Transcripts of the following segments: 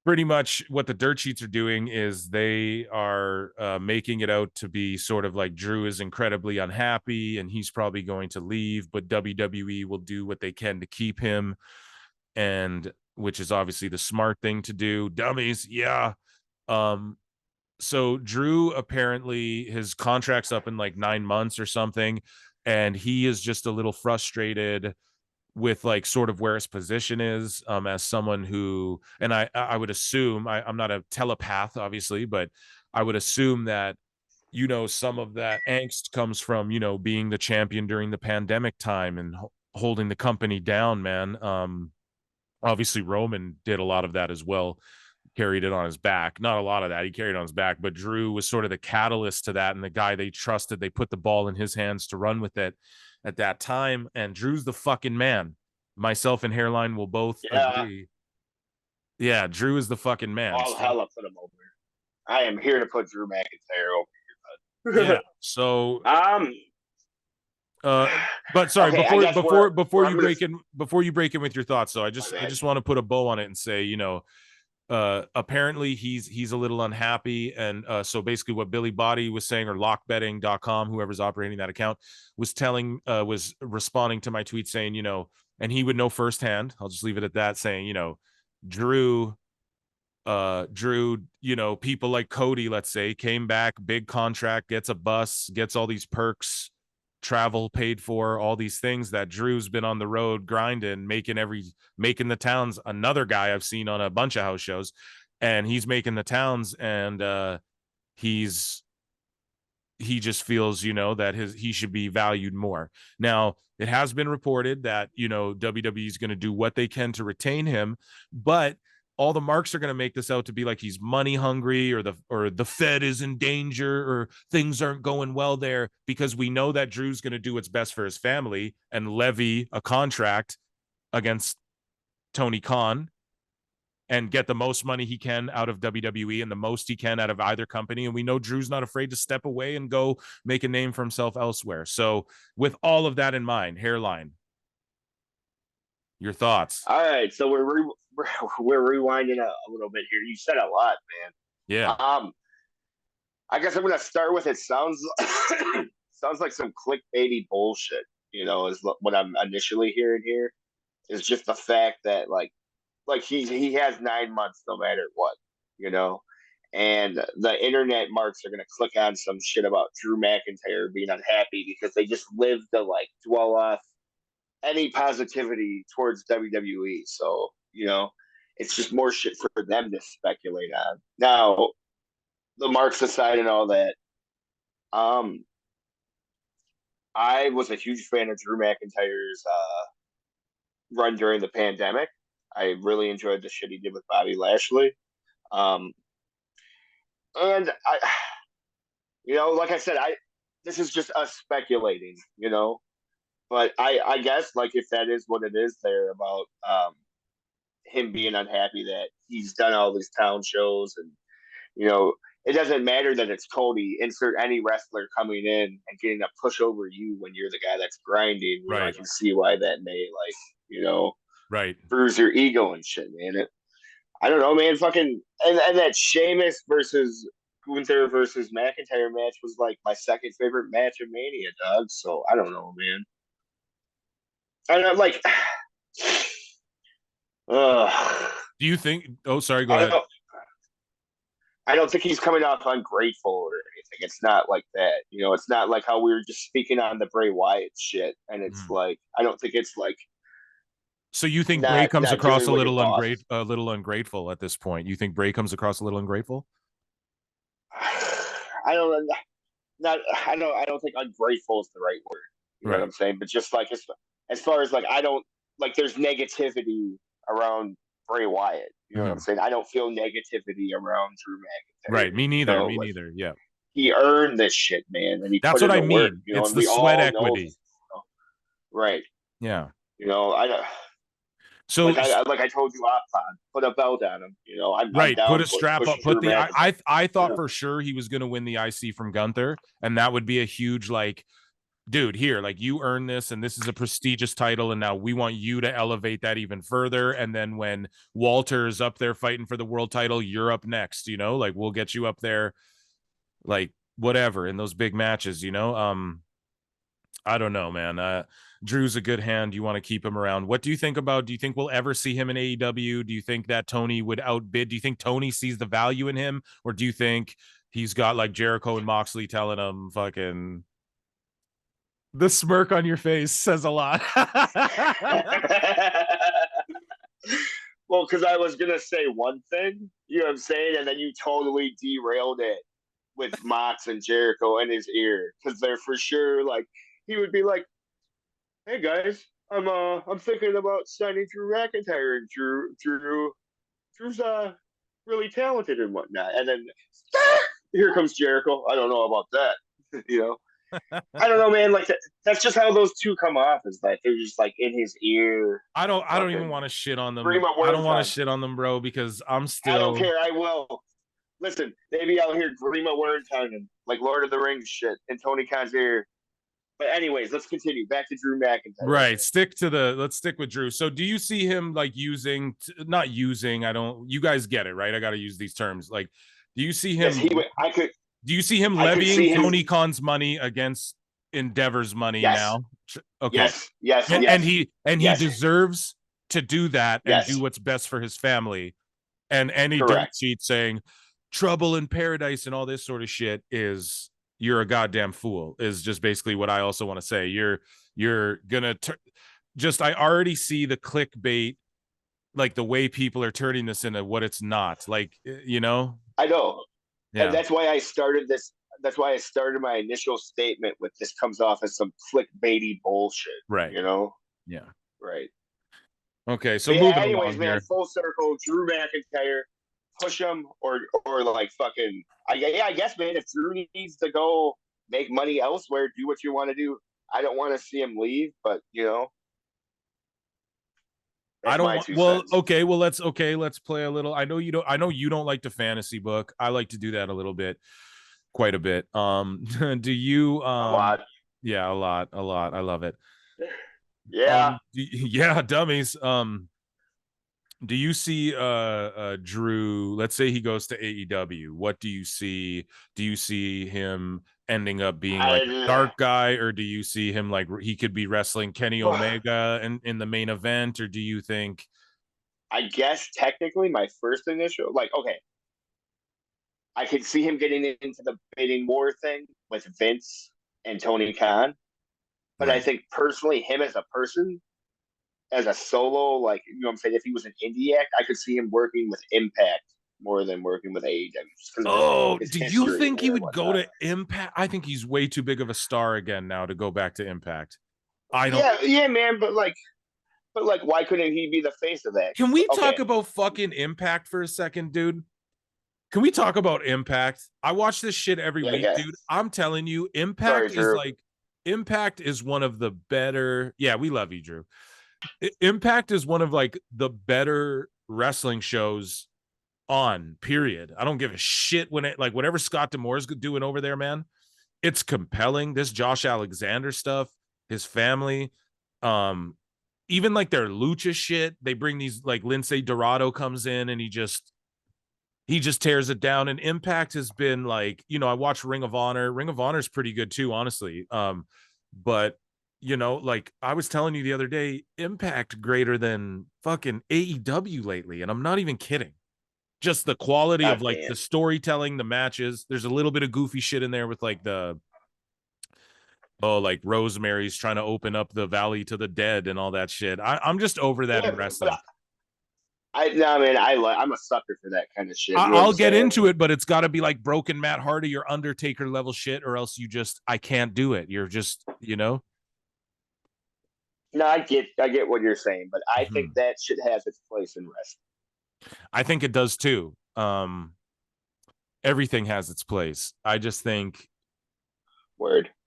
pretty much what the dirt sheets are doing is they are making it out to be sort of like Drew is incredibly unhappy and he's probably going to leave, but WWE will do what they can to keep him, and which is obviously the smart thing to do. Dummies, yeah. Um, so Drew, apparently his contract's up in like 9 months or something, and he is just a little frustrated with like sort of where his position is, as someone who, and I would assume, I'm not a telepath obviously, but I would assume that some of that angst comes from being the champion during the pandemic time and holding the company down, man. Obviously Roman did a lot of that as well, carried it on his back. Not a lot of that, he carried it on his back, but Drew was sort of the catalyst to that, and the guy they trusted. They put the ball in his hands to run with it at that time, and Drew's the fucking man. Myself and Hairline will both Yeah, agree. Yeah, Drew is the fucking man. all So hella put him over. I am here to put Drew McIntyre yeah, over. so um, uh but sorry, okay, I guess before where I'm you gonna. break in with your thoughts, so My I bad. just want to put a bow on it and say, apparently he's a little unhappy, and so basically what Billy Body was saying, or lockbetting.com, whoever's operating that account, was responding to my tweet saying, and he would know firsthand, I'll just leave it at that, saying, Drew Drew, people like Cody, let's say, came back, big contract, gets a bus, gets all these perks, travel paid for, all these things that Drew's been on the road grinding, making the towns. Another guy I've seen on a bunch of house shows, and he's making the towns, and he's he just feels, that he should be valued more. Now, it has been reported that, WWE is going to do what they can to retain him, but all the marks are going to make this out to be like he's money hungry, or the Fed is in danger, or things aren't going well there, because we know that Drew's going to do what's best for his family and levy a contract against Tony Khan and get the most money he can out of WWE and the most he can out of either company. And we know Drew's not afraid to step away and go make a name for himself elsewhere. So, with all of that in mind, Hairline, your thoughts? All right, so we're rewinding a little bit here. You said a lot, Yeah. man. I guess I'm gonna start with it. Sounds sounds like some clickbaity bullshit. Is what I'm initially hearing here. Is just the fact that like he has 9 months no matter what. You know, and the internet marks are gonna click on some shit about Drew McIntyre being unhappy because they just live to like dwell off any positivity towards WWE. So, it's just more shit for them to speculate on. Now, the marks aside and all that, um, I was a huge fan of Drew McIntyre's run during the pandemic. I really enjoyed the shit he did with Bobby Lashley. Um, and like I said, this is just us speculating, but I guess like if that is what it is there about him being unhappy that he's done all these town shows, and it doesn't matter that it's Cody. Insert any wrestler coming in and getting a push over you when you're the guy that's grinding. I Right. can see why that may Right. bruise your ego and shit, man. I don't know, man. Fucking and that Sheamus versus Gunther versus McIntyre match was like my second favorite match of Mania, dog. So I don't know, man. And I'm like, uh, Do you think? Oh, sorry. Go I ahead. don't. I don't think he's coming off ungrateful or anything. It's not like that. It's not like how we were just speaking on the Bray Wyatt shit. And it's Mm. like I don't think it's like So you think Bray comes not across doing what your boss. a little ungrateful at this point? You think Bray comes across a little ungrateful? I don't not I don't think ungrateful is the right word. You know what Right. I'm saying? But just like as far as like I don't like there's negativity around Bray Wyatt. You know what I'm Mhm. saying? I don't feel negativity around Drew Right. McIntyre. Me neither. Me Like neither. Yeah. he earned this shit, man, and he That's put what in I the work. mean. It's And the we sweat all know equity. this. Right? Yeah. I don't. So Like I told you off pod, put a belt on him. I'm right, put down a for it. strap Push up. Put Drew the McIntyre. I thought Yeah. for sure he was going to win the IC from Gunther, and that would be a huge like dude, here, like you earned this and this is a prestigious title and now we want you to elevate that even further. And then when Walter's up there fighting for the world title, you're up next, you know, like we'll get you up there, like whatever in those big matches, you know. I don't know, man. Drew's a good hand. You want to keep him around. What do you think about? Do you think we'll ever see him in AEW? Do you think that Tony would outbid? Do you think Tony sees the value in him, or do you think he's got like Jericho and Moxley telling him fucking? The smirk on your face says a lot. Well, because I was gonna say one thing, you know what I'm saying, and then you totally derailed it with Mox and Jericho in his ear, because they're for sure like he would be like, "Hey guys, I'm thinking about signing Drew McIntyre, and Drew's really talented and whatnot," and then here comes Jericho. I don't know about that, you know. I don't know, man. Like that's just how those two come off. Is like they're just like in his ear. I don't even want to shit on them. I don't Words want on. to shit on them, bro, because I'm I don't still. care. I will. Listen, maybe I'll hear Grima words on him, like Lord of the Rings shit, in Tony Khan's ear. But anyways, let's continue. Back to Drew McIntyre. Right. Let's stick with Drew. So do you see him like using, not using, I don't, you guys get it, right? I got to use these terms. Like, do you see him? Yes, he would. Do you see him levying Tony Khan's money against Endeavor's money yes. now? Okay. Yes. And he deserves to do that and do what's best for his family. And any dirt sheet saying trouble in paradise and all this sort of shit is you're a goddamn fool is just basically what I also want to say. You're gonna just I already see the clickbait, like the way people are turning this into what it's not. Like, you know, I know. Yeah. And that's why I started this. That's why I started my initial statement with this comes off as some clickbaity bullshit. Right. You know? Yeah. Right. Okay. So moving anyways, along man, here. Full circle, Drew McIntyre, push him or like fucking I guess, man, if Drew needs to go make money elsewhere, do what you want to do. I don't want to see him leave, but you know. I don't well cents. Okay, well let's play a little. I know you don't like the fantasy book. I like to do that a little bit, quite a bit. Do you a lot? Yeah, a lot. I love it. Yeah. Yeah, dummies. Do you see Drew, let's say he goes to AEW, what do you see? Do you see him ending up being like a dark guy, or do you see him like he could be wrestling Kenny Omega in the main event, or do you think? I guess technically my first initial, like, okay, I could see him getting into the bidding war thing with Vince and Tony Khan, but right. I think personally him as a person, as a solo, like, you know what I'm saying, if he was an indie act, I could see him working with Impact more than working with AEW. Oh, do you think he would go to Impact? I think he's way too big of a star again now to go back to Impact. I don't. Yeah, man, but why couldn't he be the face of that? Can we talk about fucking Impact for a second, dude? Can we talk about Impact? I watch this shit every week, dude. I'm telling you, Impact is one of the better. Yeah, we love you, Drew. Impact is one of like the better wrestling shows on, period. I don't give a shit when it, like, whatever Scott D'Amore's doing over there, man. It's compelling. This Josh Alexander stuff, his family, even like their lucha shit. They bring these, like, Lindsay Dorado comes in and he just tears it down. And Impact has been like, you know, I watch Ring of Honor. Ring of Honor is pretty good too, honestly. But you know, like I was telling you the other day, Impact greater than fucking AEW lately. And I'm not even kidding. Just the quality of like the storytelling, the matches. There's a little bit of goofy shit in there with like like Rosemary's trying to open up the valley to the dead and all that shit. I'm just over that in wrestling. I'm a sucker for that kind of shit. I'll get into it, but it's got to be like broken Matt Hardy or Undertaker level shit, or else I can't do it. You're just, you know. No, I get what you're saying, but I think that shit has its place in wrestling. I think it does too. Everything has its place. I just think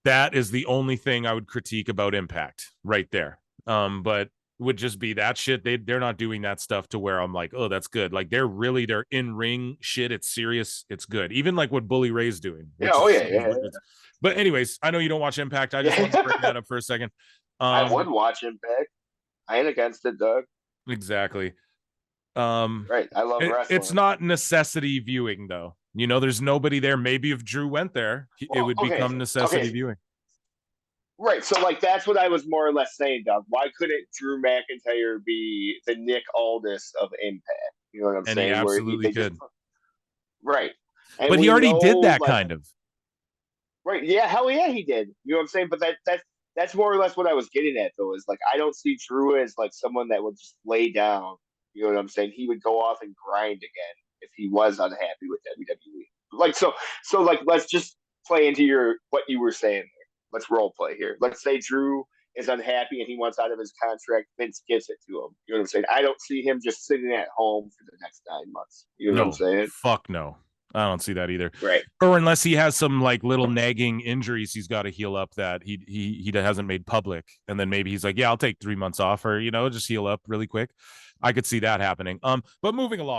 that is the only thing I would critique about Impact right there. But would just be that shit. They're not doing that stuff to where I'm like, oh, that's good. Like they're in ring shit. It's serious. It's good. Even like what Bully Ray's doing, Yeah, which oh is yeah, yeah, but anyways, I know you don't watch Impact. I just yeah. wanted to bring that up for a second. I would watch Impact. I ain't against it, Doug. Exactly. Right. I love It's wrestling. not necessity viewing though. You know, there's nobody there. Maybe if Drew went there, it Well, would okay, become necessity okay, viewing. right. So like that's what I was more or less saying, Doug. Why couldn't Drew McIntyre be the Nick Aldis of Impact? You know what I'm And he saying? Where absolutely they just could. right, and But he we already did know that like kind of. right, yeah, hell yeah, he did. You know what I'm saying? But that's more or less what I was getting at though. Is like I don't see Drew as like someone that would just lay down. You know what I'm saying? He would go off and grind again if he was unhappy with WWE. Like so like let's just play into your what you were saying there. Let's role play here. Let's say Drew is unhappy and he wants out of his contract. Vince gives it to him. You know what I'm saying? I don't see him just sitting at home for the next 9 months. You know what I'm No, saying? fuck no. I don't see that either. Right. Or unless he has some like little nagging injuries he's got to heal up that he hasn't made public, and then maybe he's like, yeah, I'll take 3 months off, or just heal up really quick. I could see that happening. But moving along.